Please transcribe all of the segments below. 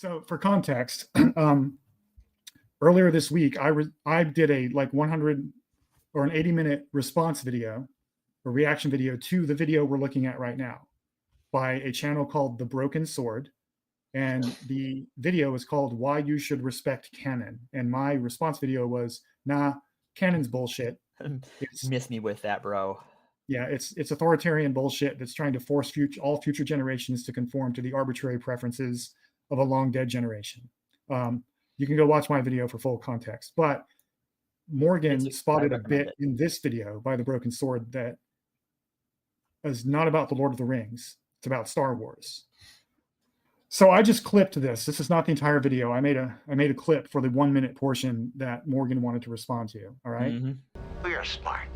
So for context, earlier this week, I did a like 100 or an 80-minute response video or reaction video to the video we're looking at right now by a channel called The Broken Sword. And the video is called Why You Should Respect Canon. And my response video was, nah, Canon's bullshit. Miss me with that, bro. Yeah, it's authoritarian bullshit that's trying to force all future generations to conform to the arbitrary preferences of a long dead generation. You can go watch my video for full context. But Morgan spotted a bit in this video by The Broken Sword that is not about the Lord of the Rings. It's about Star Wars. So I just clipped this. This is not the entire video. I made a clip for the 1-minute portion that Morgan wanted to respond to. All right. Mm-hmm. We are smart.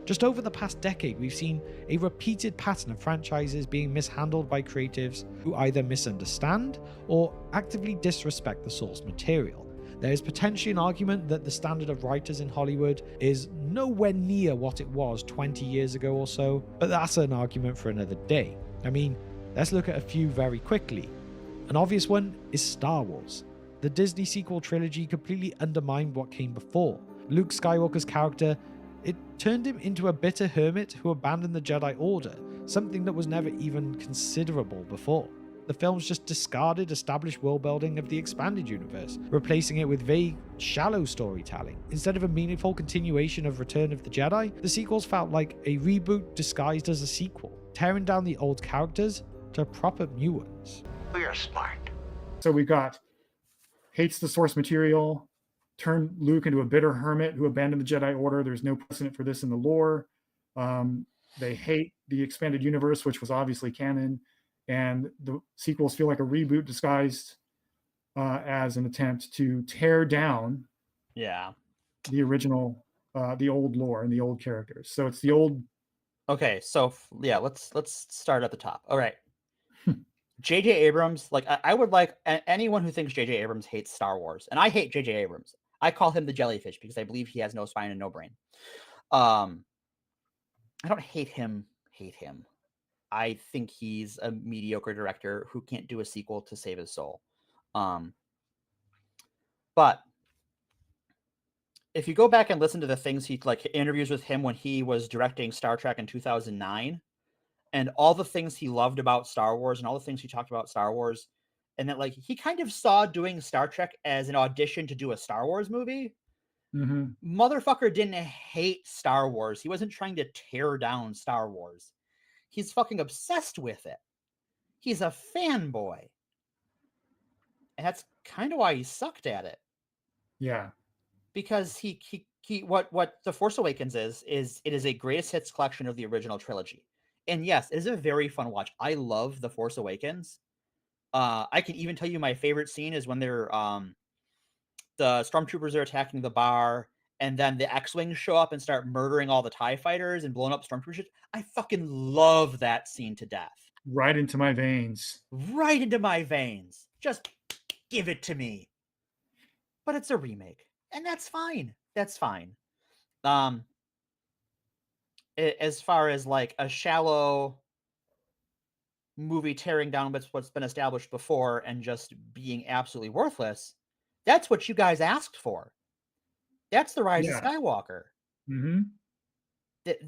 Just over the past decade, we've seen a repeated pattern of franchises being mishandled by creatives who either misunderstand or actively disrespect the source material. There is potentially an argument that the standard of writers in Hollywood is nowhere near what it was 20 years ago or so, but that's an argument for another day. I mean, let's look at a few very quickly. An obvious one is Star Wars. The Disney sequel trilogy completely undermined what came before. Luke Skywalker's character, it turned him into a bitter hermit who abandoned the Jedi Order, something that was never even considerable before. The films just discarded established world building of the expanded universe, replacing it with vague, shallow storytelling. Instead of a meaningful continuation of Return of the Jedi, the sequels felt like a reboot disguised as a sequel, tearing down the old characters to prop up new ones. We are smart. So we got hates the source material, turned Luke into a bitter hermit who abandoned the Jedi Order. There's no precedent for this in the lore. They hate the expanded universe, which was obviously canon. And the sequels feel like a reboot disguised as an attempt to tear down the original, the old lore and the old characters. So it's the old. Okay, so yeah, let's start at the top. All right. J.J. Abrams, like I would like anyone who thinks J.J. Abrams hates Star Wars, and I hate J.J. Abrams. I call him the jellyfish because I believe he has no spine and no brain. I don't hate him. I think he's a mediocre director who can't do a sequel to save his soul. But if you go back and listen to the things he like interviews with him when he was directing Star Trek in 2009, and all the things he loved about Star Wars and all the things he talked about Star Wars, and that like he kind of saw doing Star Trek as an audition to do a Star Wars movie. Mm-hmm. Motherfucker didn't hate Star Wars. He wasn't trying to tear down Star Wars. He's fucking obsessed with it. He's a fanboy. And that's kind of why he sucked at it. Yeah. Because he what The Force Awakens is it is a greatest hits collection of the original trilogy. And yes, it is a very fun watch. I love The Force Awakens. I can even tell you my favorite scene is when they're the stormtroopers are attacking the bar, and then the X-Wings show up and start murdering all the TIE fighters and blowing up stormtroopers. I fucking love that scene to death. Right into my veins. Right into my veins. Just give it to me. But it's a remake, and that's fine. That's fine. As far as like a shallow movie tearing down what's been established before and just being absolutely worthless, that's what you guys asked for. That's the Rise of Skywalker. Mm-hmm.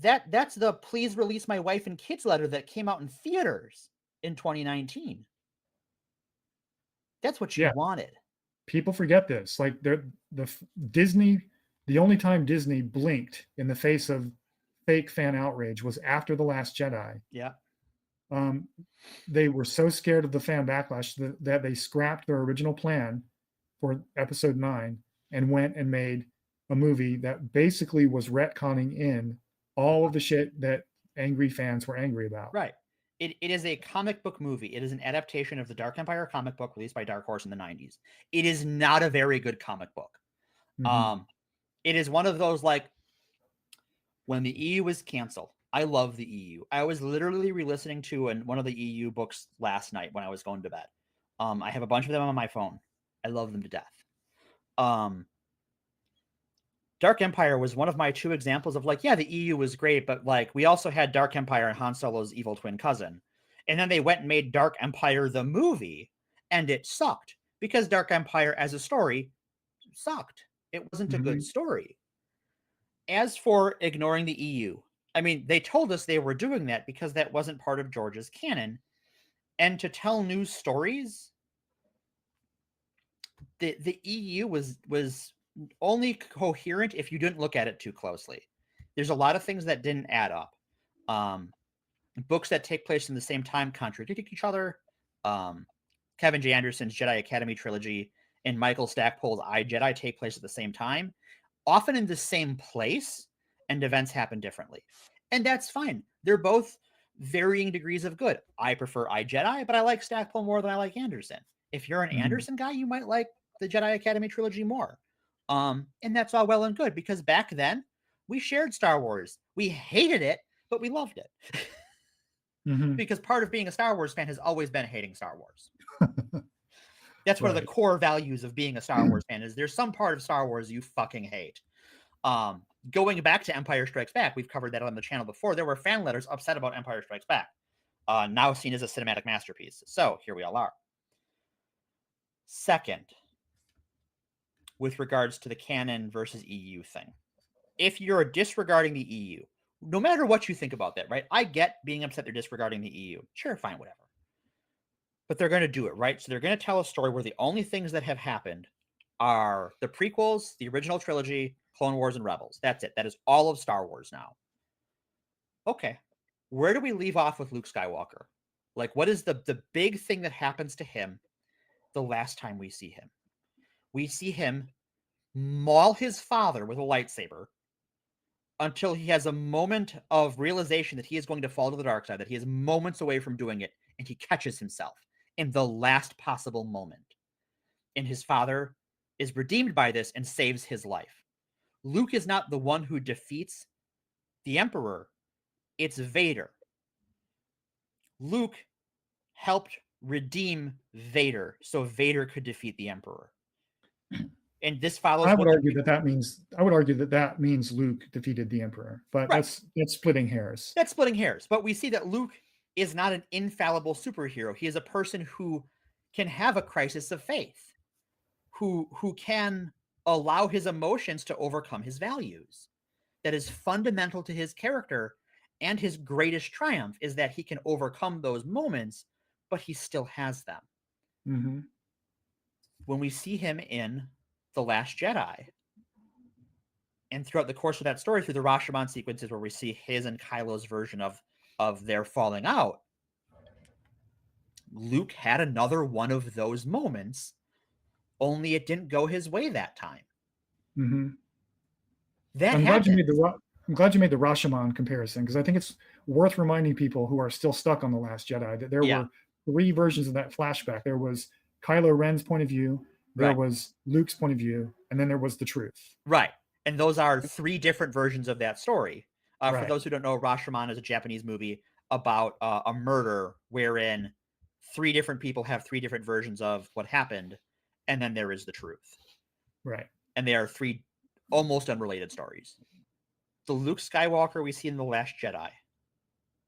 That's the please release my wife and kids letter that came out in theaters in 2019. That's what you wanted. People forget this. Like Disney, the only time Disney blinked in the face of fake fan outrage was after The Last Jedi. Yeah. They were so scared of the fan backlash that they scrapped their original plan for Episode 9 and went and made a movie that basically was retconning in all of the shit that angry fans were angry about. Right. It is a comic book movie. It is an adaptation of the Dark Empire comic book released by Dark Horse in the 90s. It is not a very good comic book. Mm-hmm. It is one of those, like, when the EU was canceled. I love the EU. I was literally re-listening to one of the EU books last night when I was going to bed. I have a bunch of them on my phone. I love them to death. Dark Empire was one of my two examples of like, yeah, the EU was great, but like we also had Dark Empire and Han Solo's evil twin cousin. And then they went and made Dark Empire the movie. and it sucked because Dark Empire as a story sucked. It wasn't a good story. As for ignoring the EU, I mean, they told us they were doing that because that wasn't part of George's canon. And to tell new stories, the EU was only coherent if you didn't look at it too closely. There's a lot of things that didn't add up. Books that take place in the same time contradict each other. Kevin J. Anderson's Jedi Academy trilogy and Michael Stackpole's I, Jedi take place at the same time, often in the same place, and events happen differently. And that's fine. They're both varying degrees of good. I prefer I, Jedi, but I like Stackpole more than I like Anderson. If you're an Anderson guy, you might like the Jedi Academy trilogy more. And that's all well and good, because back then we shared Star Wars. We hated it, but we loved it. Because part of being a Star Wars fan has always been hating Star Wars. That's one of the core values of being a Star Wars fan, is there's some part of Star Wars you fucking hate. Going back to Empire Strikes Back, we've covered that on the channel before. There were fan letters upset about Empire Strikes Back, now seen as a cinematic masterpiece. So here we all are. Second, with regards to the canon versus EU thing, if you're disregarding the EU, no matter what you think about that, right? I get being upset they're disregarding the EU. Sure, fine, whatever. But they're going to do it, right? So they're going to tell a story where the only things that have happened are the prequels, the original trilogy, Clone Wars, and Rebels. That's it. That is all of Star Wars now. Okay. Where do we leave off with Luke Skywalker? Like, what is the big thing that happens to him the last time we see him? We see him maul his father with a lightsaber until he has a moment of realization that he is going to fall to the dark side, that he is moments away from doing it, and he catches himself in the last possible moment. And his father is redeemed by this and saves his life. Luke is not the one who defeats the Emperor. It's Vader. Luke helped redeem Vader so Vader could defeat the Emperor. And this follows. I would argue that means Luke defeated the Emperor, but that's splitting hairs. That's splitting hairs. But we see that Luke is not an infallible superhero. He is a person who can have a crisis of faith, who can allow his emotions to overcome his values. That is fundamental to his character, and his greatest triumph is that he can overcome those moments, but he still has them. When we see him in The Last Jedi, and throughout the course of that story, through the Rashomon sequences where we see his and Kylo's version of their falling out, Luke had another one of those moments, only it didn't go his way that time. I'm glad you made the Rashomon comparison, because I think it's worth reminding people who are still stuck on The Last Jedi that there were 3 versions of that flashback. There was Kylo Ren's point of view, there was Luke's point of view, and then there was the truth. Right. And those are 3 different versions of that story. For those who don't know, Rashomon is a Japanese movie about a murder wherein 3 different people have 3 different versions of what happened, and then there is the truth. Right. And they are 3 almost unrelated stories. The Luke Skywalker we see in The Last Jedi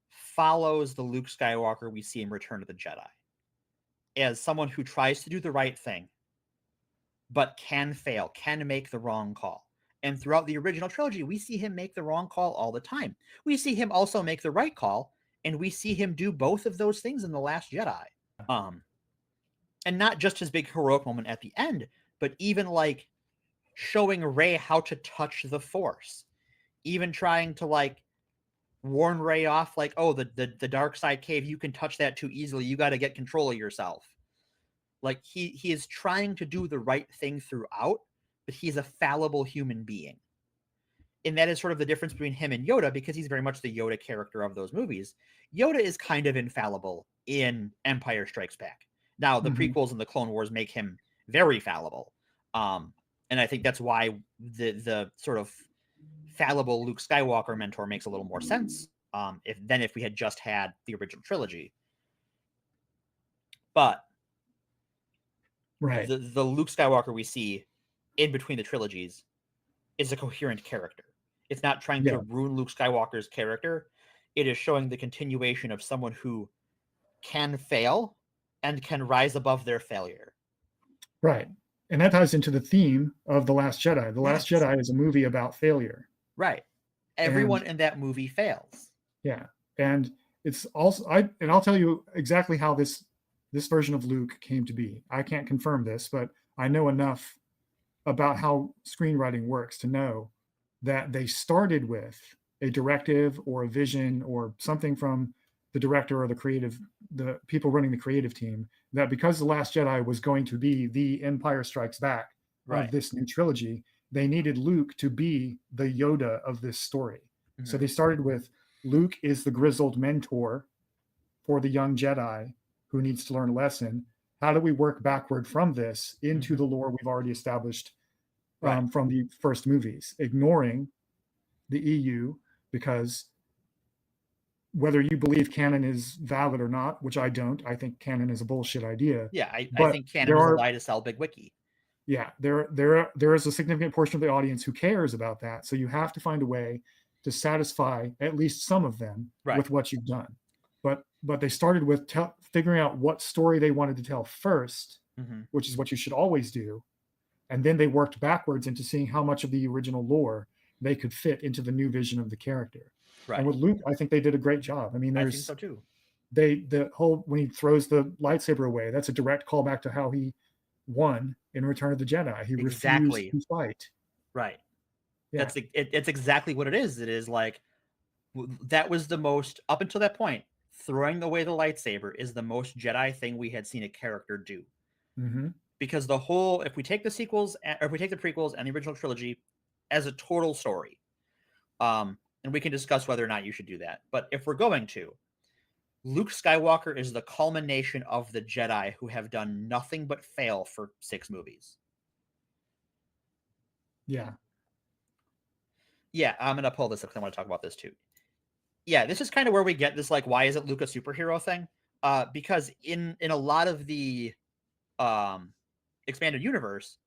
follows the Luke Skywalker we see in Return of the Jedi, as someone who tries to do the right thing, but can fail, can make the wrong call. And throughout the original trilogy, we see him make the wrong call all the time. We see him also make the right call, and we see him do both of those things in The Last Jedi. And not just his big heroic moment at the end, but even like showing Rey how to touch the Force, even trying to like warn Rey off, like, oh, the dark side cave, you can touch that too easily. You got to get control of yourself. Like he is trying to do the right thing throughout, but he's a fallible human being. And that is sort of the difference between him and Yoda, because he's very much the Yoda character of those movies. Yoda is kind of infallible in Empire Strikes Back. Now, the prequels and the Clone Wars make him very fallible. And I think that's why the sort of fallible Luke Skywalker mentor makes a little more sense if we had just had the original trilogy. But the Luke Skywalker we see in between the trilogies is a coherent character. It's not trying to ruin Luke Skywalker's character. It is showing the continuation of someone who can fail and can rise above their failure. Right. And that ties into the theme of The Last Jedi. The Last Yes. Jedi is a movie about failure. Right. Everyone in that movie fails. Yeah. And it's also I'll tell you exactly how this version of Luke came to be. I can't confirm this, but I know enough about how screenwriting works to know that they started with a directive or a vision or something from the director or the people running the creative team, that because The Last Jedi was going to be the Empire Strikes Back of this new trilogy, they needed Luke to be the Yoda of this story. Mm-hmm. So they started with Luke is the grizzled mentor for the young Jedi who needs to learn a lesson. How do we work backward from this into the lore we've already established from the first movies, ignoring the EU, because whether you believe canon is valid or not, which I don't, I think canon is a bullshit idea. Yeah, I think canon is a lie to sell Big Wiki. Yeah, there is a significant portion of the audience who cares about that. So you have to find a way to satisfy at least some of them with what you've done. But they started with figuring out what story they wanted to tell first, which is what you should always do. And then they worked backwards into seeing how much of the original lore they could fit into the new vision of the character. Right. And with Luke, I think they did a great job. I mean, I think so too. The whole, when he throws the lightsaber away, that's a direct callback to how he won in Return of the Jedi. He refused to fight. Right. Yeah. It's exactly what it is. It is like, that was the most, up until that point, throwing away the lightsaber is the most Jedi thing we had seen a character do. Mm-hmm. Because the whole, if we take the sequels, or if we take the prequels and the original trilogy as a total story, and we can discuss whether or not you should do that. But if we're going to, Luke Skywalker is the culmination of the Jedi who have done nothing but fail for 6 movies. Yeah. Yeah, I'm going to pull this up because I want to talk about this too. Yeah, this is kind of where we get this, like, why isn't Luke a superhero thing? Because in a lot of the expanded universe,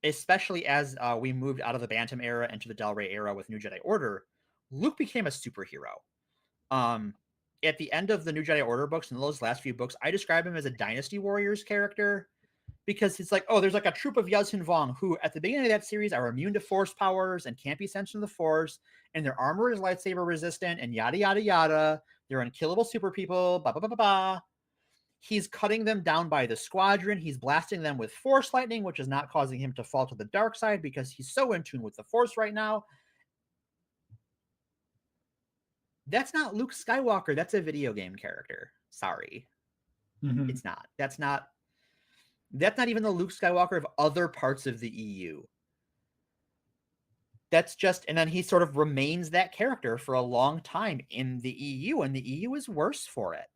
especially as we moved out of the Bantam era into the Del Rey era with New Jedi Order, Luke became a superhero. At the end of the New Jedi Order books and those last few books, I describe him as a Dynasty Warriors character, because it's like, oh, there's like a troop of Yuzhin Vong who at the beginning of that series are immune to Force powers and can't be sensed from the Force, and their armor is lightsaber resistant and yada, yada, yada. They're unkillable super people, blah, blah, blah, blah, blah. He's cutting them down by the squadron. He's blasting them with Force lightning, which is not causing him to fall to the dark side because he's so in tune with the Force right now. That's not Luke Skywalker. That's a video game character. Sorry. Mm-hmm. It's not. That's not even the Luke Skywalker of other parts of the EU. That's just, and then he sort of remains that character for a long time in the EU, and the EU is worse for it.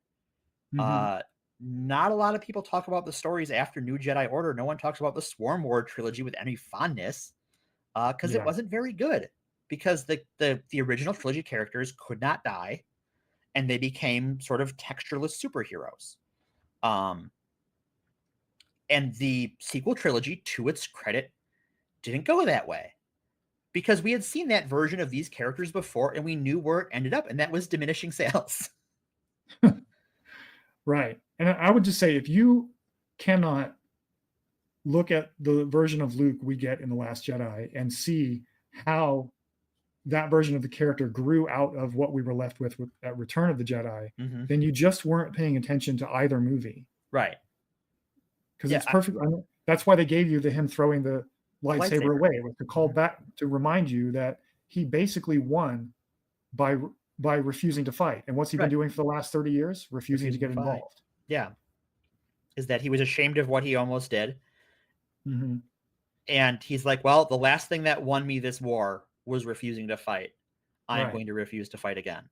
Mm-hmm. Not a lot of people talk about the stories after New Jedi Order. No one talks about the Swarm War trilogy with any fondness, because it wasn't very good. Because the original trilogy characters could not die, and they became sort of textureless superheroes. And the sequel trilogy, to its credit, didn't go that way. Because we had seen that version of these characters before, and we knew where it ended up, and that was diminishing sales. Right. And I would just say, if you cannot look at the version of Luke we get in The Last Jedi and see how that version of the character grew out of what we were left with at Return of the Jedi, then you just weren't paying attention to either movie. Right. Because it's perfect. That's why they gave you him throwing the lightsaber away, was to call back, to remind you that he basically won by refusing to fight. And what's he been doing for the last 30 years? Refusing to get involved. Yeah. Is that he was ashamed of what he almost did. Mm-hmm. And he's like, well, the last thing that won me this war was refusing to fight. I'm going to refuse to fight again.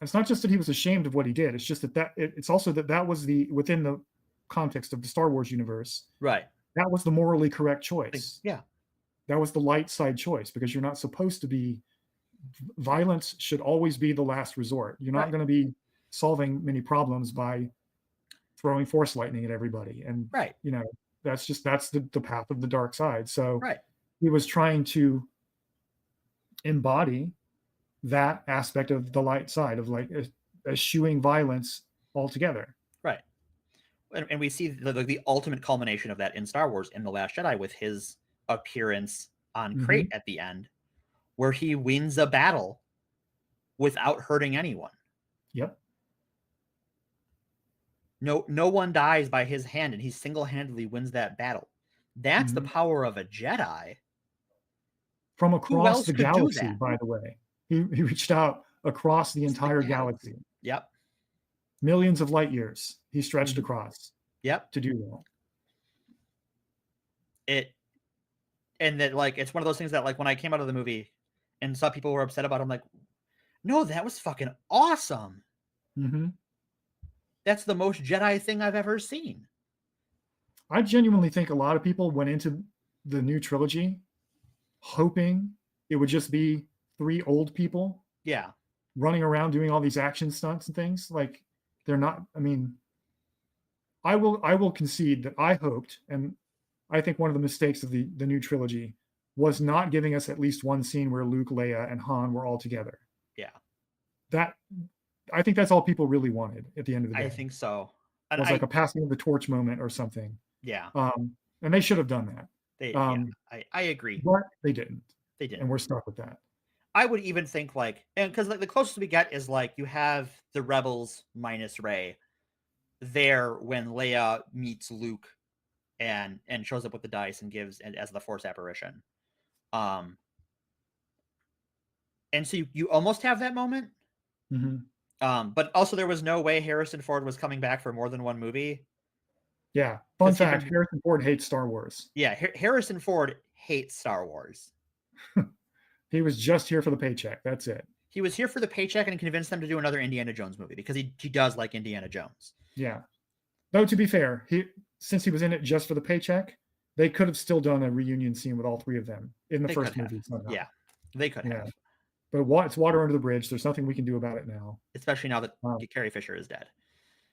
It's not just that he was ashamed of what he did. It's just it's also that was within the context of the Star Wars universe. Right. That was the morally correct choice. Yeah. That was the light side choice, because you're not supposed to be, violence should always be the last resort. You're not going to be solving many problems by throwing Force lightning at everybody. And, that's the path of the dark side. So he was trying to embody that aspect of the light side of, like, eschewing violence altogether. Right. and we see the ultimate culmination of that in Star Wars in The Last Jedi with his appearance on Crate at the end, where he wins a battle without hurting anyone. Yep. No one dies by his hand, and he single-handedly wins that battle. That's the power of a Jedi. From Who across else the could do galaxy, that? by the way. He reached out across the entire galaxy. Yep. Millions of light years he stretched across Yep. to do that. And that, like, it's one of those things that, like, when I came out of the movie and saw people were upset about it, I'm like, no, that was fucking awesome. That's the most Jedi thing I've ever seen. I genuinely think a lot of people went into the new trilogy hoping it would just be 3 old people running around doing all these action stunts and things. Like, they're not. I mean, I will concede that I hoped, and I think one of the mistakes of the new trilogy was not giving us at least one scene where Luke, Leia, and Han were all together. That, I think that's all people really wanted at the end of the day. I think so. It was like a passing of the torch moment or something. And they should have done that. I agree. But they didn't. They didn't. And we're stuck with that. I would even think, like, and because, like, the closest we get is, like, you have the Rebels minus Rey there when Leia meets Luke and shows up with the dice and gives as the Force apparition. And so you almost have that moment. But also there was no way Harrison Ford was coming back for more than one movie. Yeah. Fun fact, Harrison Ford hates Star Wars. Yeah, Harrison Ford hates Star Wars. He was just here for the paycheck. That's it. He was here for the paycheck and convinced them to do another Indiana Jones movie because he does like Indiana Jones. Yeah. Though, to be fair, since he was in it just for the paycheck, they could have still done a reunion scene with all 3 of them in the first movie. Yeah, they could have. But it's water under the bridge. There's nothing we can do about it now. Especially now that Carrie Fisher is dead.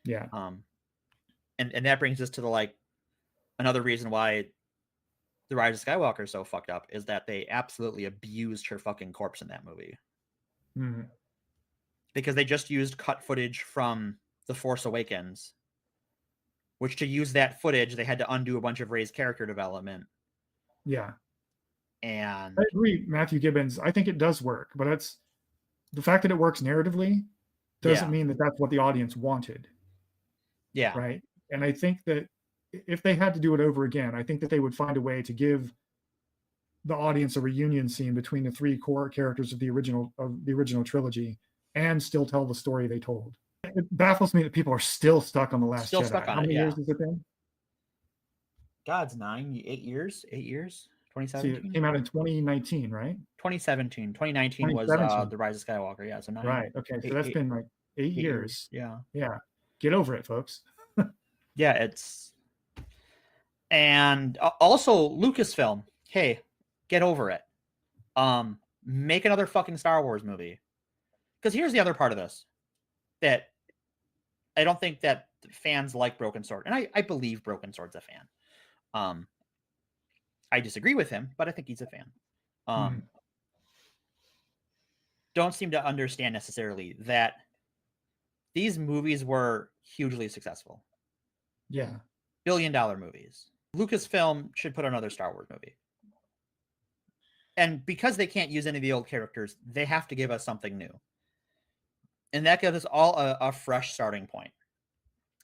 Yeah. And that brings us to the, another reason why The Rise of Skywalker is so fucked up is that they absolutely abused her fucking corpse in that movie. Because they just used cut footage from The Force Awakens, which, to use that footage, they had to undo a bunch of Rey's character development. Yeah. And I agree, Matthew Gibbons. I think it does work, but it's the fact that it works narratively doesn't mean that that's what the audience wanted. Yeah. Right. And I think that if they had to do it over again, I think that they would find a way to give the audience a reunion scene between the 3 core characters of the original trilogy and still tell the story they told. It baffles me that people are still stuck on The Last Jedi. Stuck on How many years has it been? God's 8 years. 2017. See, it came out in 2019, right? 2017. 2019 was The Rise of Skywalker. Yeah, so 9. Right. Okay, so that's been like 8 years. Yeah. Yeah. Get over it, folks. Yeah, it's, and also Lucasfilm. Hey, get over it. Make another fucking Star Wars movie. Because here's the other part of this that I don't think that fans like Broken Sword, and I believe Broken Sword's a fan. I disagree with him, but I think he's a fan. Don't seem to understand necessarily that these movies were hugely successful. Yeah. Billion-dollar movies. Lucasfilm should put another Star Wars movie. And because they can't use any of the old characters, they have to give us something new. And that gives us all a fresh starting point.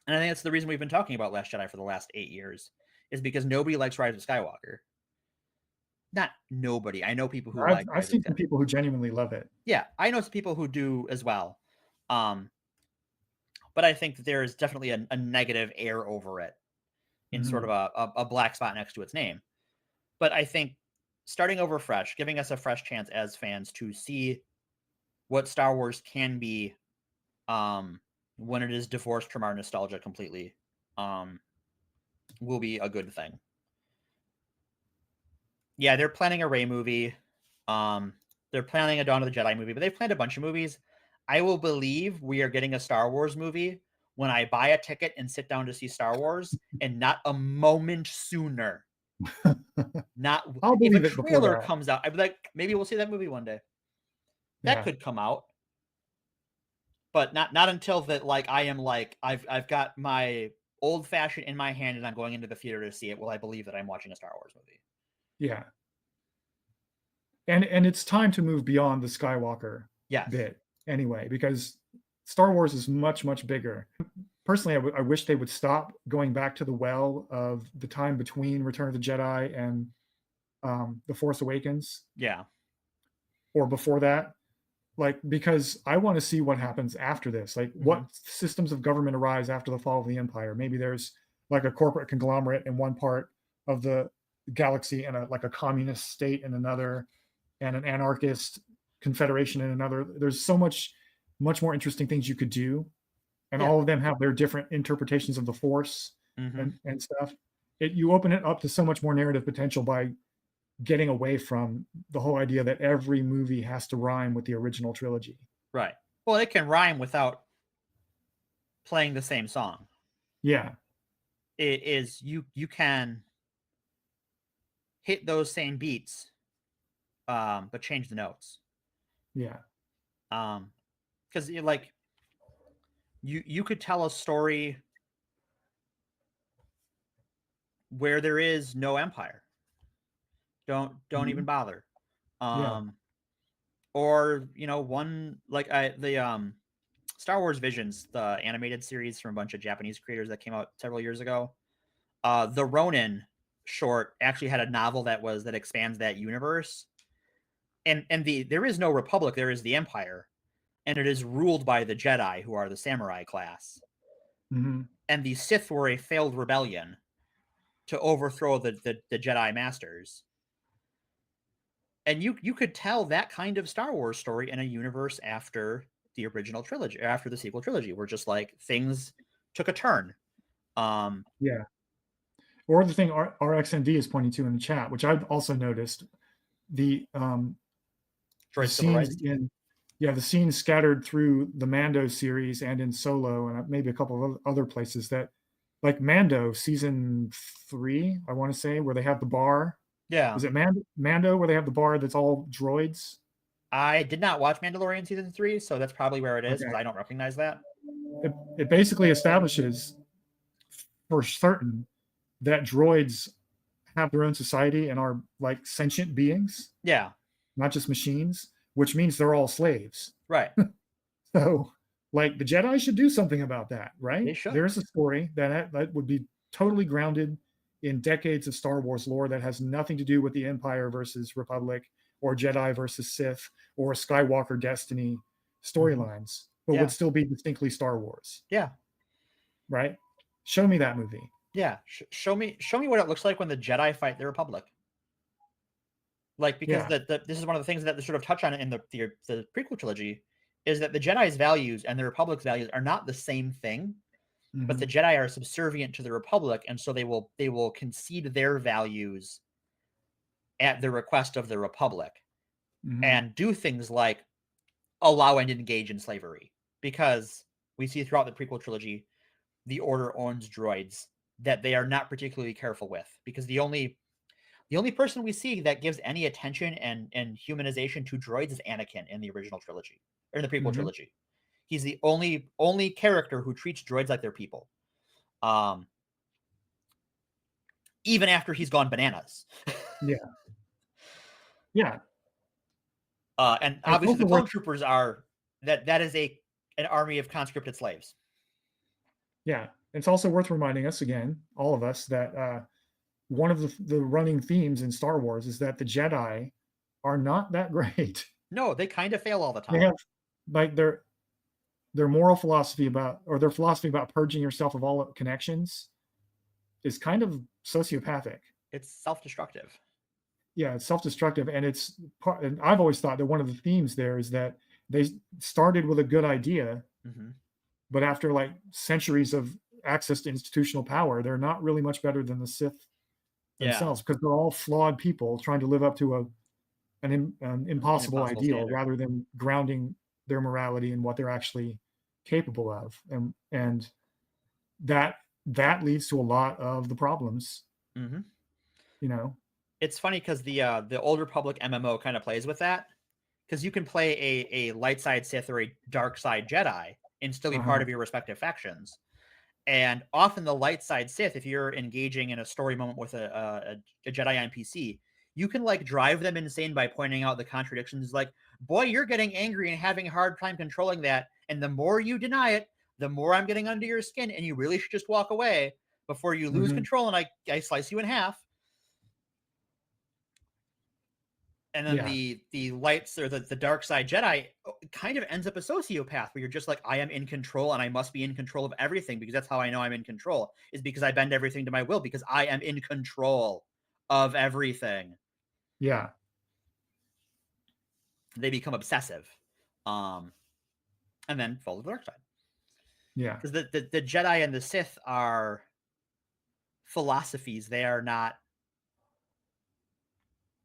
And I think that's the reason we've been talking about Last Jedi for the last 8 years, is because nobody likes Rise of Skywalker. Not nobody. I know people who like. I've seen some people who genuinely love it. Yeah, I know some people who do as well. But I think that there is definitely a negative air over it in sort of a black spot next to its name. But I think starting over fresh, giving us a fresh chance as fans to see what Star Wars can be when it is divorced from our nostalgia completely will be a good thing. Yeah, they're planning a Rey movie. They're planning a Dawn of the Jedi movie, but they've planned a bunch of movies. I will believe we are getting a Star Wars movie when I buy a ticket and sit down to see Star Wars, and not a moment sooner. Not if a trailer comes out, I'd be like, maybe we'll see that movie one day. That could come out, but not until that. Like, I am like, I've got my old-fashioned in my hand and I'm going into the theater to see it, will I believe that I'm watching a Star Wars movie? Yeah. And it's time to move beyond the Skywalker Yes. bit anyway, because Star Wars is much, much bigger. Personally, I wish they would stop going back to the well of the time between Return of the Jedi and The Force Awakens, Yeah. or before that. Like, because I want to see what happens after this. Like, what systems of government arise after the fall of the Empire? Maybe there's like a corporate conglomerate in one part of the galaxy, and like a communist state in another, and an anarchist confederation in another. There's so much more interesting things you could do, and all of them have their different interpretations of the Force and stuff. You open it up to so much more narrative potential by getting away from the whole idea that every movie has to rhyme with the original trilogy. Right. Well, it can rhyme without playing the same song. Yeah. It is, you can hit those same beats, but change the notes. Yeah. Because like you could tell a story where there is no Empire. Don't even bother. Or one like the Star Wars Visions, the animated series from a bunch of Japanese creators that came out several years ago. The Ronin short actually had a novel that expands that universe. And there is no Republic, there is the Empire, and it is ruled by the Jedi, who are the samurai class. And the Sith were a failed rebellion to overthrow the Jedi Masters. And you could tell that kind of Star Wars story in a universe after the original trilogy, after the sequel trilogy, where just like things took a turn. Yeah. Or the thing RXND is pointing to in the chat, which I've also noticed, the scenes the scenes scattered through the Mando series and in Solo and maybe a couple of other places, that like Mando season 3, I want to say, where they have the bar. Yeah. Is it Mando where they have the bar that's all droids? I did not watch Mandalorian season 3, so that's probably where it is, because I don't recognize that. It basically establishes for certain that droids have their own society and are like sentient beings. Yeah. Not just machines, which means they're all slaves. Right. So, like, the Jedi should do something about that, right? They should. There's a story that would be totally grounded in decades of Star Wars lore that has nothing to do with the Empire versus Republic, or Jedi versus Sith, or Skywalker Destiny storylines, but would still be distinctly Star Wars. Yeah. Right? Show me that movie. Yeah. Show me what it looks like when the Jedi fight the Republic. Like, because this is one of the things that they sort of touch on in the prequel trilogy, is that the Jedi's values and the Republic's values are not the same thing, but the Jedi are subservient to the Republic, and so they will concede their values at the request of the Republic, and do things like allow and engage in slavery, because we see throughout the prequel trilogy the Order owns droids that they are not particularly careful with, because the only person we see that gives any attention and humanization to droids is Anakin in the original trilogy, or in the prequel trilogy. He's the only character who treats droids like they're people. Even after he's gone bananas. Yeah. And obviously the clone troopers are that is an army of conscripted slaves. Yeah. It's also worth reminding us again, all of us, that one of the running themes in Star Wars is that the Jedi are not that great. No, they kind of fail all the time. They have like their moral philosophy their philosophy about purging yourself of all connections is kind of sociopathic. It's self-destructive. Yeah, it's self-destructive, and and I've always thought that one of the themes there is that they started with a good idea, but after like centuries of access to institutional power, they're not really much better than the Sith themselves, because they're all flawed people trying to live up to an impossible ideal standard, rather than grounding their morality in what they're actually capable of, and that leads to a lot of the problems. It's funny because the Old Republic MMO kind of plays with that, because you can play a light side Sith or a dark side Jedi and still be part of your respective factions. And often the light side Sith, if you're engaging in a story moment with a Jedi NPC, you can like drive them insane by pointing out the contradictions. Like, boy, you're getting angry and having a hard time controlling that. And the more you deny it, the more I'm getting under your skin. And you really should just walk away before you lose control and I slice you in half. And then the lights or the dark side Jedi kind of ends up a sociopath where you're just like, I am in control and I must be in control of everything because that's how I know I'm in control, is because I bend everything to my will because I am in control of everything. Yeah. They become obsessive. And then fall to the dark side. Yeah. Because the Jedi and the Sith are philosophies. They are not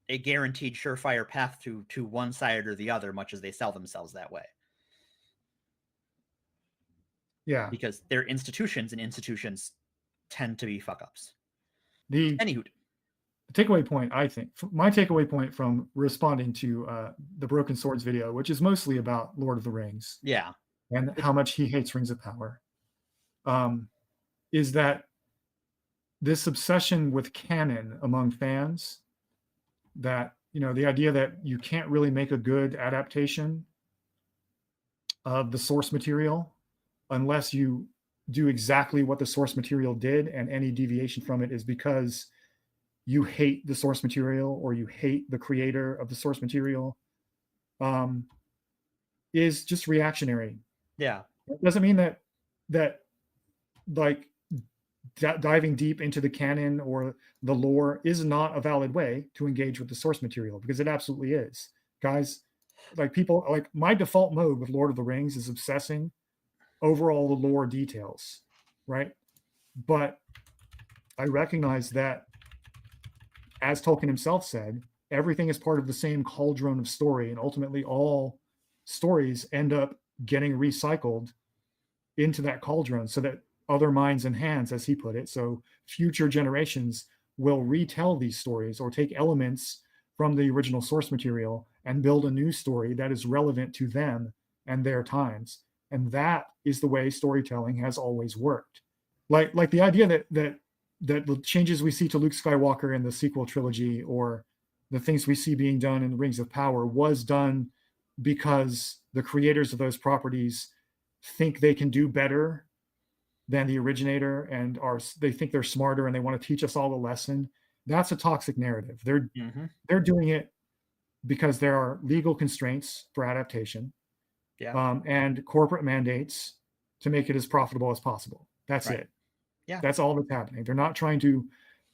a guaranteed surefire path to one side or the other, much as they sell themselves that way. Yeah. Because they're institutions, and institutions tend to be fuck ups. Anywho, the takeaway point, I think, my takeaway point from responding to the Broken Swords video, which is mostly about Lord of the Rings, and how much he hates Rings of Power, is that this obsession with canon among fans, that, you know, the idea that you can't really make a good adaptation of the source material unless you do exactly what the source material did, and any deviation from it is because you hate the source material or you hate the creator of the source material, is just reactionary. Yeah. It doesn't mean that like diving deep into the canon or the lore is not a valid way to engage with the source material, because it absolutely is. Guys, like, people, like, my default mode with Lord of the Rings is obsessing over all the lore details, right? But I recognize that, as Tolkien himself said, everything is part of the same cauldron of story, and ultimately all stories end up getting recycled into that cauldron so that other minds and hands, as he put it, so future generations will retell these stories or take elements from the original source material and build a new story that is relevant to them and their times. And that is the way storytelling has always worked. Like the idea that the changes we see to Luke Skywalker in the sequel trilogy, or the things we see being done in Rings of Power, was done because the creators of those properties think they can do better than the originator, and they think they're smarter and they want to teach us all a lesson. That's a toxic narrative. They're doing it because there are legal constraints for adaptation, and corporate mandates to make it as profitable as possible. That's it. Yeah. That's all that's happening. They're not trying to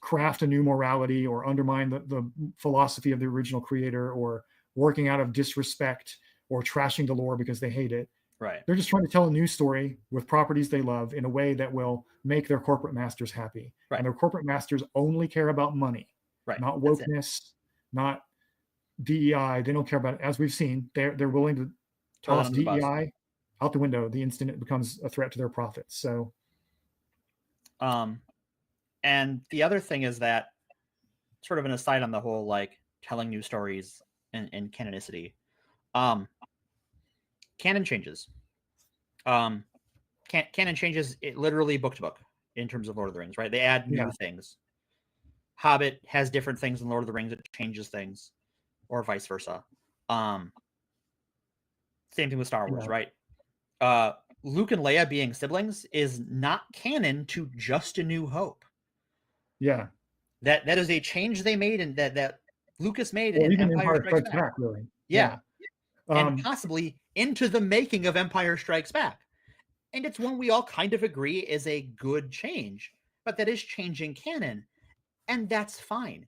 craft a new morality or undermine the philosophy of the original creator, or working out of disrespect or trashing the lore because they hate it. Right. They're just trying to tell a new story with properties they love in a way that will make their corporate masters happy. Right. And their corporate masters only care about money, not wokeness, not DEI. They don't care about it. As we've seen, they're willing to toss DEI out the window the instant it becomes a threat to their profits. So, and the other thing is that, sort of an aside on the whole, like, telling new stories and canonicity, canon changes. Canon changes it literally book to book in terms of Lord of the Rings, right? They add new things. Hobbit has different things than Lord of the Rings. It changes things, or vice versa. Same thing with Star Wars, right? Luke and Leia being siblings is not canon to just A New Hope. Yeah. That is a change they made, and that Lucas made in Empire Strikes Back. Back, really. Yeah. And possibly into the making of Empire Strikes Back. And it's one we all kind of agree is a good change, but that is changing canon, and that's fine.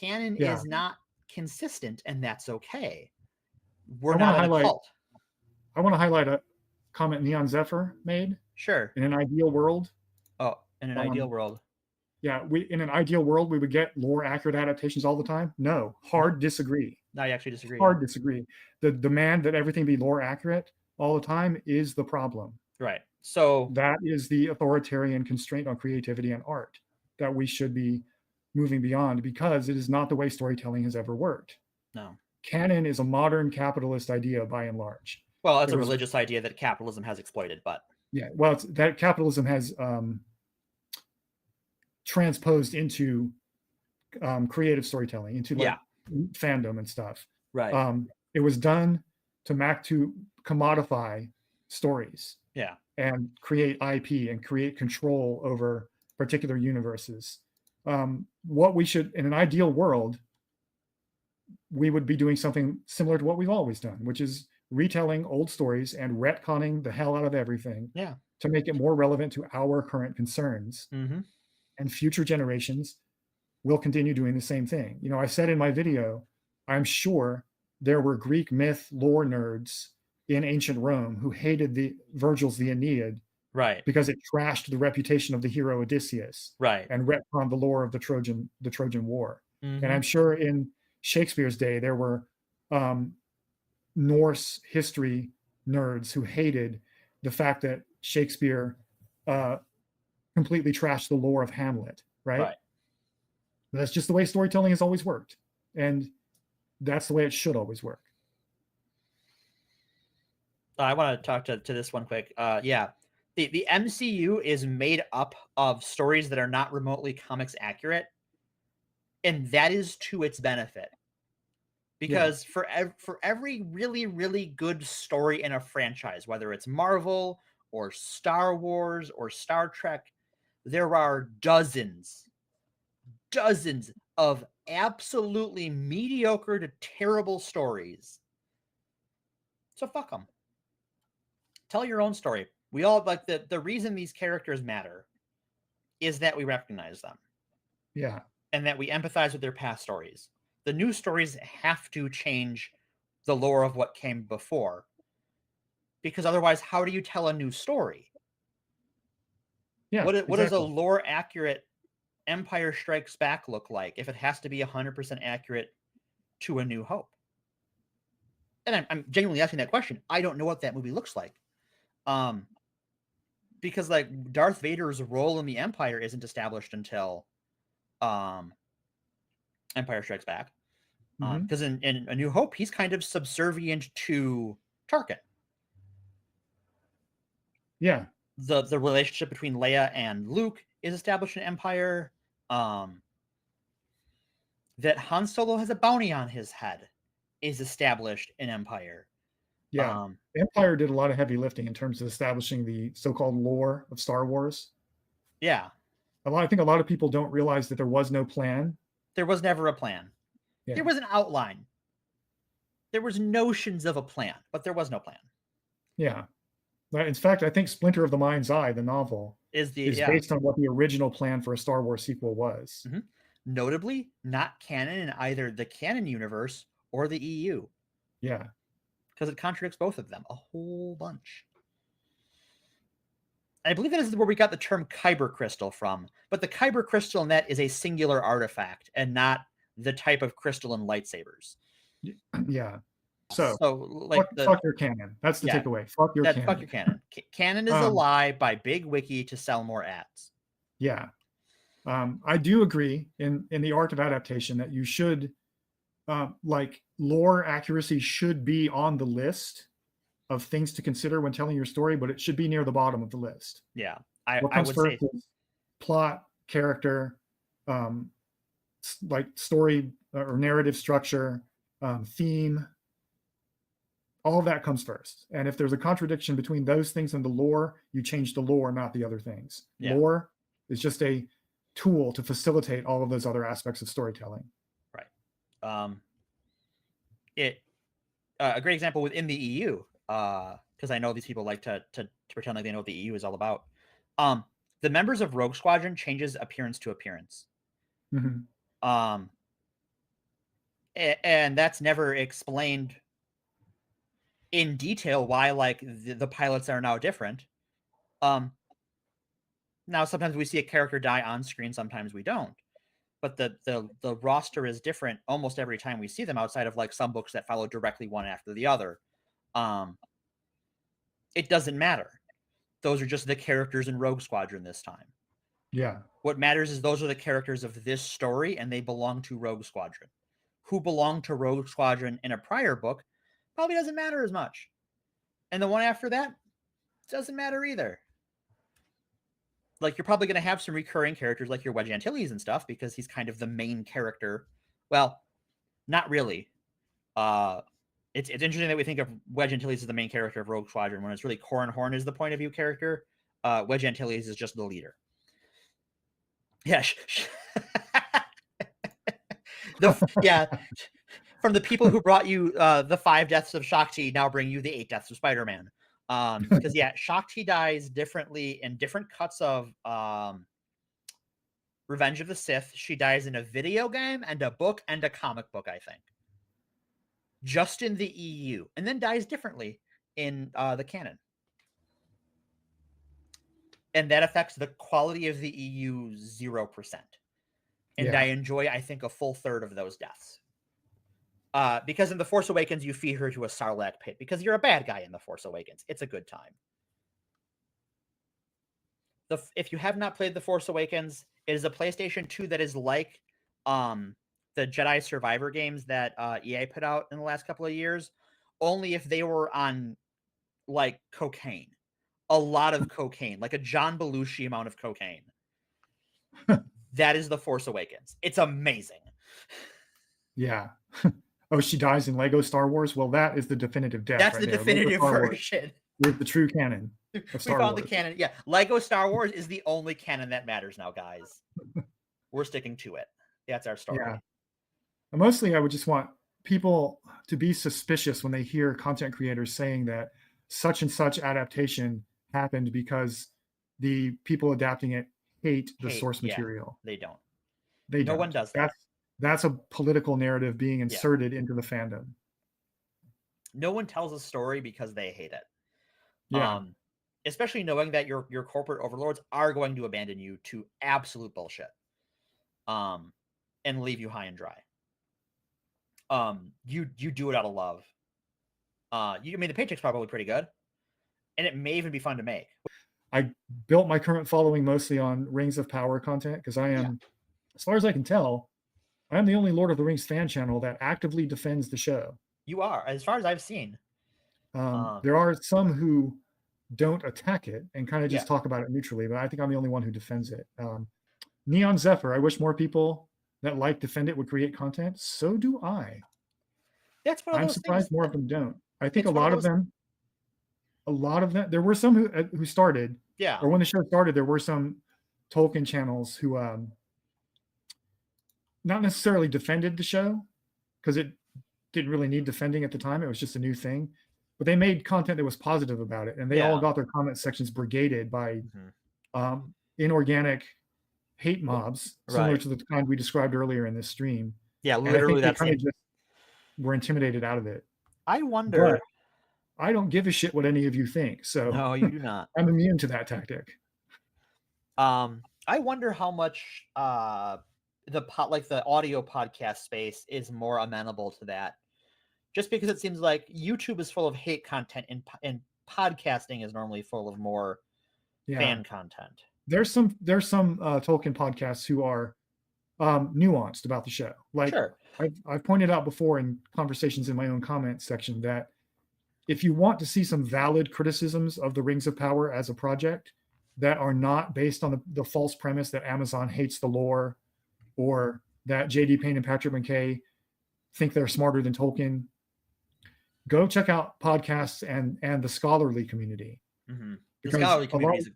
Canon is not consistent, and that's okay. We're not an cult. I want to highlight a comment Neon Zephyr made. Sure. In an ideal world. Oh, in an ideal world. Yeah, in an ideal world, we would get lore accurate adaptations all the time. No, hard disagree. I actually disagree. Hard disagree. The demand that everything be lore accurate all the time is the problem. Right. So that is the authoritarian constraint on creativity and art that we should be moving beyond, because it is not the way storytelling has ever worked. No. Canon is a modern capitalist idea by and large. Well, it's a religious idea that capitalism has exploited, but Yeah, well, it's that capitalism has transposed into creative storytelling, into like fandom and stuff. Right. It was done to commodify stories Yeah. and create IP and create control over particular universes. What we should, in an ideal world, we would be doing something similar to what we've always done, which is retelling old stories and retconning the hell out of everything Yeah. to make it more relevant to our current concerns. Mm-hmm. And future generations will continue doing the same thing. You know, I said in my video, I'm sure there were Greek myth lore nerds in ancient Rome who hated Virgil's The Aeneid Right. because it trashed the reputation of the hero Odysseus Right. and retconned the lore of the Trojan War. Mm-hmm. And I'm sure in Shakespeare's day there were Norse history nerds who hated the fact that Shakespeare completely trashed the lore of Hamlet, right? Right. That's just the way storytelling has always worked. And that's the way it should always work. I want to talk to this one quick. Yeah. The MCU is made up of stories that are not remotely comics accurate. And that is to its benefit. Because for every really, really good story in a franchise, whether it's Marvel or Star Wars or Star Trek, there are dozens of absolutely mediocre to terrible stories. So fuck them. Tell your own story. We all like the reason these characters matter is that we recognize them. Yeah. And that we empathize with their past stories. The new stories have to change the lore of what came before. Because otherwise, how do you tell a new story? Yeah. What does a lore accurate Empire Strikes Back look like if it has to be 100% accurate to A New Hope? And I'm genuinely asking that question. I don't know what that movie looks like. Because like Darth Vader's role in the Empire isn't established until Empire Strikes Back. Because in A New Hope, he's kind of subservient to Tarkin. Yeah. The relationship between Leia and Luke is established in Empire. That Han Solo has a bounty on his head is established in Empire. Yeah. Empire did a lot of heavy lifting in terms of establishing the so-called lore of Star Wars. Yeah. I think a lot of people don't realize that there was no plan. There was never a plan. Yeah. There was an outline. There was notions of a plan, but there was no plan. Yeah. In fact, I think Splinter of the Mind's Eye, the novel, is based on what the original plan for a Star Wars sequel was. Mm-hmm. Notably, not canon in either the canon universe or the EU. Yeah. Because it contradicts both of them a whole bunch. I believe that is where we got the term Kyber crystal from. But the Kyber crystal in that is a singular artifact and not the type of crystal in lightsabers. Yeah. So like fuck your canon. That's the takeaway. Fuck your canon. Fuck your canon. Canon is a lie by Big Wiki to sell more ads. Yeah. I do agree in the art of adaptation that you should like lore accuracy should be on the list of things to consider when telling your story, but it should be near the bottom of the list. Yeah. What comes first is plot, character, like story or narrative structure, theme. All of that comes first. And if there's a contradiction between those things and the lore, you change the lore, not the other things. Yeah. Lore is just a tool to facilitate all of those other aspects of storytelling. Right. A great example within the EU, because I know these people like to pretend like they know what the EU is all about. The members of Rogue Squadron changes appearance to appearance. Mm-hmm. And that's never explained in detail why like the pilots are now different. Now sometimes we see a character die on screen, sometimes we don't. But the roster is different almost every time we see them, outside of like some books that follow directly one after the other. It doesn't matter. Those are just the characters in Rogue Squadron this time. Yeah. What matters is those are the characters of this story, and they belong to Rogue Squadron. Who belonged to Rogue Squadron in a prior book probably doesn't matter as much. And the one after that, doesn't matter either. Like, you're probably going to have some recurring characters like your Wedge Antilles and stuff because he's kind of the main character. Well, not really. It's interesting that we think of Wedge Antilles as the main character of Rogue Squadron when it's really Corran Horn is the point of view character. Wedge Antilles is just the leader. Yeah. Yeah. From the people who brought you the 5 deaths of Shakti now bring you the 8 deaths of Spider-Man. Because yeah, Shakti dies differently in different cuts of Revenge of the Sith. She dies in a video game and a book and a comic book, I think. Just in the EU, and then dies differently in the canon. And that affects the quality of the EU 0%. And I enjoy, I think, a full third of those deaths. Because in The Force Awakens, you feed her to a Sarlacc pit because you're a bad guy in The Force Awakens. It's a good time. If you have not played The Force Awakens, it is a PlayStation 2 that is like the Jedi Survivor games that EA put out in the last couple of years, only if they were on like cocaine. A lot of cocaine, like a John Belushi amount of cocaine. That is The Force Awakens. It's amazing. Yeah. Oh, she dies in Lego Star Wars? Well, that is the definitive death. That's right the there. definitive version. With the true canon of Star We found Wars. the canon. Yeah, Lego Star Wars is the only canon that matters now, guys. We're sticking to it. That's our story. Yeah. And mostly, I would just want people to be suspicious when they hear content creators saying that such and such adaptation happened because the people adapting it hate the source material. They don't. No one does that. That's a political narrative being inserted into the fandom. No one tells a story because they hate it. Yeah. Especially knowing that your corporate overlords are going to abandon you to absolute bullshit. And leave you high and dry. You do it out of love. I mean, the paycheck's probably pretty good. And it may even be fun to make. I built my current following mostly on Rings of Power content because I am, as far as I can tell, I am the only Lord of the Rings fan channel that actively defends the show. You are, as far as I've seen. There are some who don't attack it and kind of just talk about it neutrally, but I think I'm the only one who defends it. Neon Zephyr, I wish more people that like defend it would create content. So do I. That's one of I'm those surprised things more of them don't. I think a lot of them, there were some who started, or when the show started, there were some Tolkien channels who not necessarily defended the show because it didn't really need defending at the time. It was just a new thing, but they made content that was positive about it, and they all got their comment sections brigaded by inorganic hate mobs, similar to the kind we described earlier in this stream. Yeah, literally, that's kind of just were intimidated out of it. I wonder. But I don't give a shit what any of you think, so no, you do not. I'm immune to that tactic. I wonder how much the audio podcast space is more amenable to that. Just because it seems like YouTube is full of hate content and podcasting is normally full of more fan content. There's some Tolkien podcasts who are nuanced about the show. Like I've pointed out before in conversations in my own comment section that if you want to see some valid criticisms of the Rings of Power as a project that are not based on the false premise that Amazon hates the lore or that J.D. Payne and Patrick McKay think they're smarter than Tolkien, go check out podcasts and the scholarly community. Mm-hmm. The scholarly community is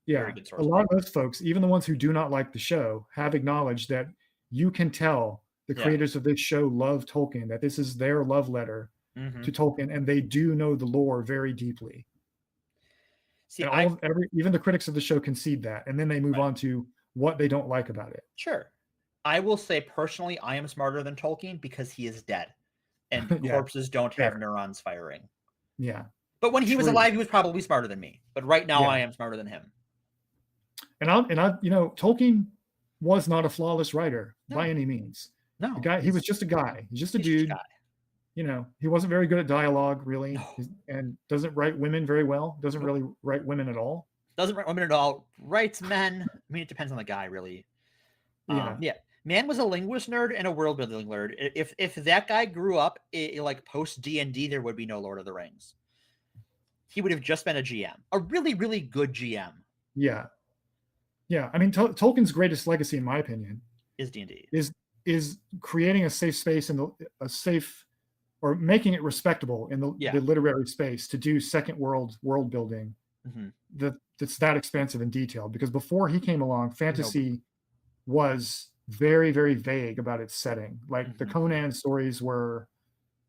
very good source. A lot of those folks, even the ones who do not like the show, have acknowledged that you can tell the creators of this show love Tolkien, that this is their love letter to Tolkien, and they do know the lore very deeply. See, even the critics of the show concede that, and then they move on to what they don't like about it. Sure. I will say personally, I am smarter than Tolkien because he is dead, and corpses don't have neurons firing. Yeah. But when he was alive, he was probably smarter than me. But right now, I am smarter than him. And Tolkien was not a flawless writer by any means. No, the guy, he was just a guy. He's just a dude. He wasn't very good at dialogue, really, and doesn't write women very well. Doesn't really write women at all. Doesn't write women at all. Writes men. I mean, it depends on the guy, really. Man was a linguist nerd and a world building nerd. If that guy grew up like post D&D, there would be no Lord of the Rings. he would have just been a GM, a really, really good GM. Yeah. Yeah. I mean, Tolkien's greatest legacy, in my opinion, Is D&D. is creating a safe space in a safe, or making it respectable in the literary space to do second world building that's that expansive and detailed. Because before he came along, fantasy was very, very vague about its setting. Like the Conan stories were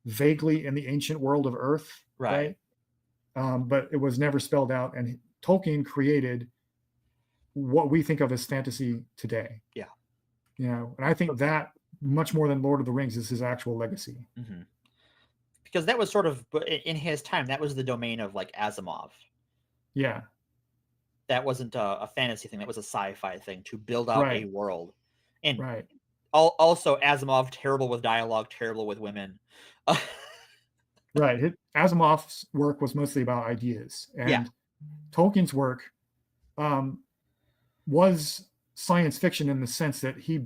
vaguely in the ancient world of Earth, right? But it was never spelled out. And Tolkien created what we think of as fantasy today. Yeah. You know, and I think that much more than Lord of the Rings is his actual legacy. Because that was sort of, in his time, that was the domain of like Asimov. Yeah. That wasn't a fantasy thing. That was a sci-fi thing to build out a world. And also Asimov, terrible with dialogue, terrible with women. Right. Asimov's work was mostly about ideas. And Tolkien's work was science fiction in the sense that he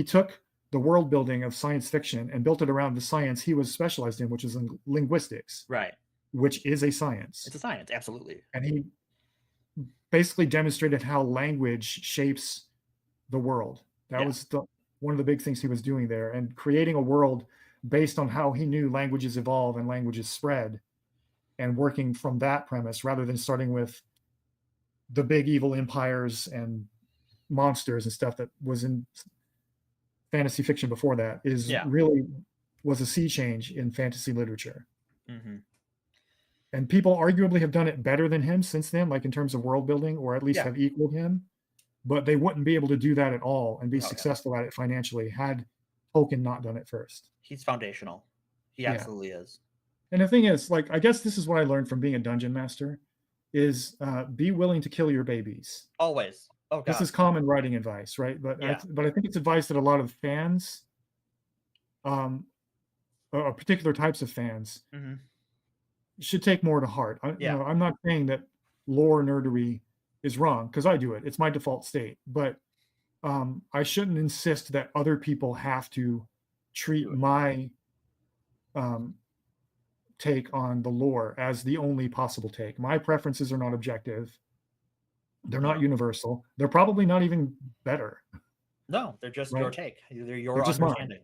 took the world building of science fiction and built it around the science he was specialized in, which is linguistics. Right. Which is a science. It's a science, absolutely. And he basically demonstrated how language shapes the world. That was one of the big things he was doing there, and creating a world based on how he knew languages evolve and languages spread, and working from that premise rather than starting with the big evil empires and monsters and stuff that was in fantasy fiction before that really was a sea change in fantasy literature. And people arguably have done it better than him since then, like in terms of world building, or at least have equaled him. But they wouldn't be able to do that at all and be successful at it financially had Tolkien not done it first. He's foundational. He absolutely is. And the thing is, like, I guess this is what I learned from being a dungeon master, is be willing to kill your babies. Always. Oh, God. This is common writing advice, right? But I think it's advice that a lot of fans, particular types of fans, should take more to heart. You know, I'm not saying that lore nerdery is wrong, because I do it. It's my default state. But I shouldn't insist that other people have to treat my take on the lore as the only possible take. My preferences are not objective. They're not universal. They're probably not even better. No, they're just your take. They're your just understanding.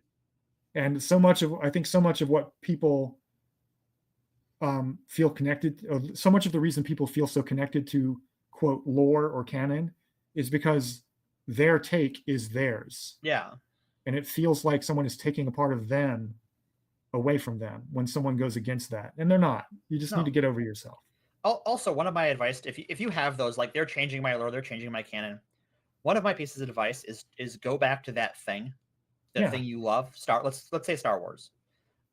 Mine. And I think so much of what people feel connected, so much of the reason people feel so connected to, quote, lore or canon, is because their take is theirs. Yeah. And it feels like someone is taking a part of them away from them when someone goes against that. And they're not. You just need to get over yourself. Also, one of my advice, if you have those, like, they're changing my lore, they're changing my canon, one of my pieces of advice is go back to that thing you love. Let's say Star Wars,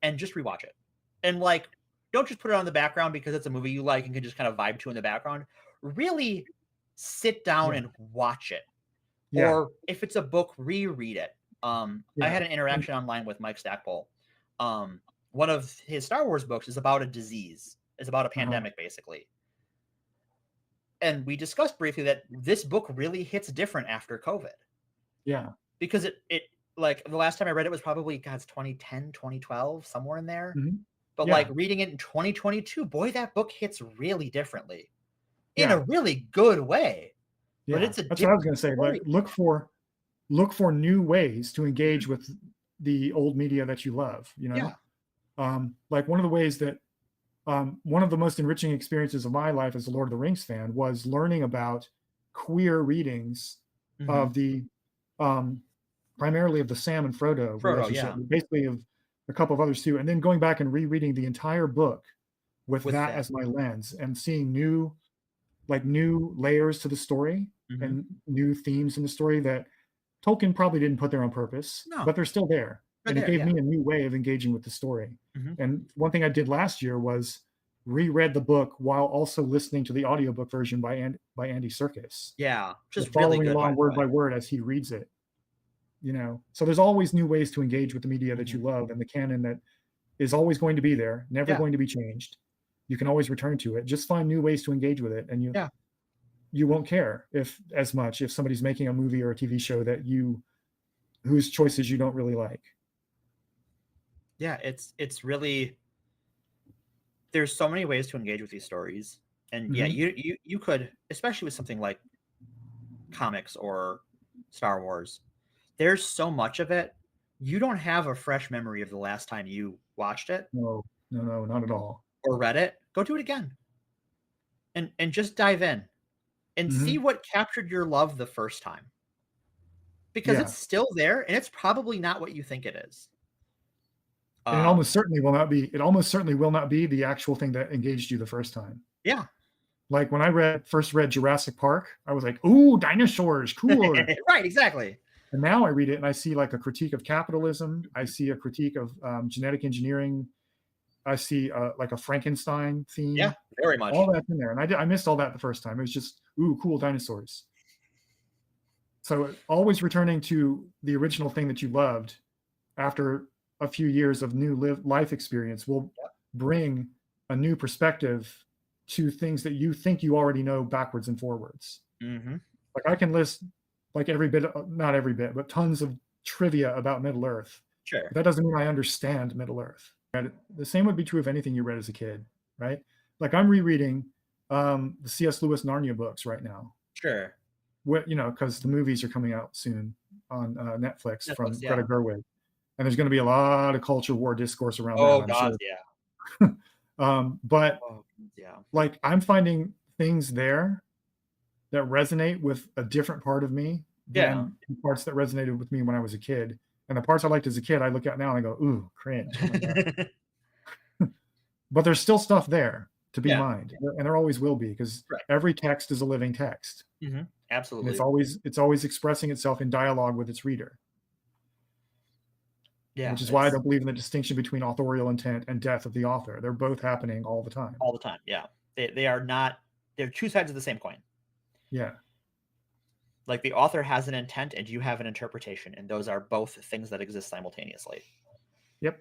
and just rewatch it. And, like, don't just put it on the background because it's a movie you like and can just kind of vibe to in the background. Really sit down and watch it. Or if it's a book, reread it. I had an interaction online with Mike Stackpole. One of his Star Wars books is about a disease. It's about a pandemic, basically. And we discussed briefly that this book really hits different after COVID. Yeah. Because it like, the last time I read it was probably, God, it's 2010, 2012, somewhere in there. But like, reading it in 2022, boy, that book hits really differently. In a really good way. Yeah. But that's what I was going to say. Like, look for new ways to engage with the old media that you love, you know? Like, one of the ways that one of the most enriching experiences of my life as a Lord of the Rings fan was learning about queer readings of the primarily of the Sam and Frodo relationship, basically of a couple of others too, and then going back and rereading the entire book with that as my lens and seeing new layers to the story and new themes in the story that Tolkien probably didn't put there on purpose, but they're still there. And it gave me a new way of engaging with the story. And one thing I did last year was reread the book while also listening to the audiobook version by Andy Serkis. Yeah, just following really good, along word by word as he reads it. You know, so there's always new ways to engage with the media that you love, and the canon that is always going to be there, never going to be changed. You can always return to it. Just find new ways to engage with it, and you won't care if somebody's making a movie or a TV show whose choices you don't really like. Yeah, it's really, there's so many ways to engage with these stories. And yeah, you could, especially with something like comics or Star Wars, there's so much of it. You don't have a fresh memory of the last time you watched it No, not at all. or read it. Go do it again. And just dive in and see what captured your love the first time. Because it's still there, and it's probably not what you think it is. And it almost certainly will not be. It almost certainly will not be the actual thing that engaged you the first time. Yeah. Like when I first read Jurassic Park, I was like, "Ooh, dinosaurs, cool!" Right, exactly. And now I read it and I see like a critique of capitalism. I see a critique of genetic engineering. I see like a Frankenstein theme. Yeah, very much. All that's in there, and I missed all that the first time. It was just, ooh, cool dinosaurs. So always returning to the original thing that you loved after a few years of new life experience will bring a new perspective to things that you think you already know backwards and forwards. Like I can list like every bit, not every bit, but tons of trivia about Middle Earth. Sure. That doesn't mean I understand Middle Earth. The same would be true of anything you read as a kid, right? Like I'm rereading the C.S. Lewis Narnia books right now. Sure. Because the movies are coming out soon on Netflix from yeah. Greta Gerwig, and there's going to be a lot of culture war discourse around Oh that. God, sure. yeah. But like I'm finding things there that resonate with a different part of me than the parts that resonated with me when I was a kid. And the parts I liked as a kid, I look at now and I go, ooh, cringe. Oh my God. But there's still stuff there to be mined, and there always will be, because every text is a living text. Absolutely. And it's always expressing itself in dialogue with its reader. Yeah. Which is why I don't believe in the distinction between authorial intent and death of the author. They're both happening all the time. All the time, yeah. They are not, they're two sides of the same coin. Yeah. Like the author has an intent and you have an interpretation, and those are both things that exist simultaneously. Yep.